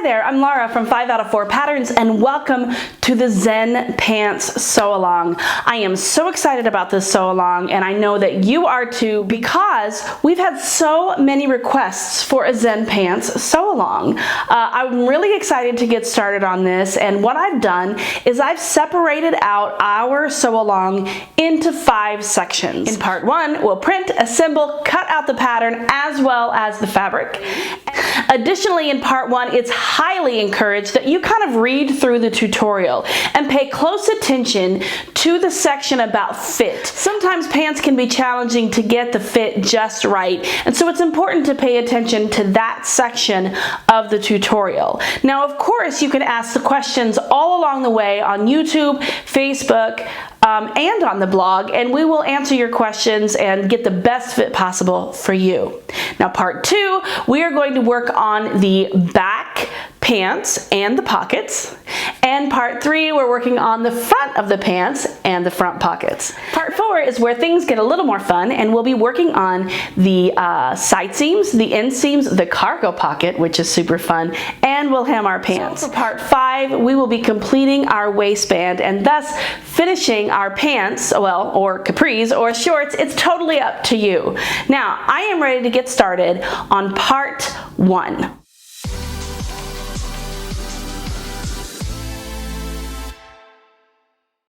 there, I'm Laura from 5 out of 4 Patterns, and welcome to the Zen Pants Sew Along. I am so excited about this sew along, and I know that you are too, because we've had so many requests for a Zen Pants Sew Along. I'm really excited to get started on this, and what I've done is I've separated out our sew along into 5 sections. In part 1, we'll print, assemble, cut out the pattern as well as the fabric. Additionally, in part 1, it's highly encouraged that you kind of read through the tutorial and pay close attention to the section about fit. Sometimes pants can be challenging to get the fit just right, and so it's important to pay attention to that section of the tutorial. Now, of course, you can ask the questions all along the way on YouTube, Facebook, and on the blog, and we will answer your questions and get the best fit possible for you. Now, part 2, we are going to work on the back pants and the pockets, and part 3, we're working on the front of the pants and the front pockets. Part 4 is where things get a little more fun, and we'll be working on the side seams, the inseams, the cargo pocket, which is super fun, and we'll hem our pants. So for part 5, we will be completing our waistband and thus finishing our pants, well, or capris or shorts. It's totally up to you. Now, I am ready to get started on part 1.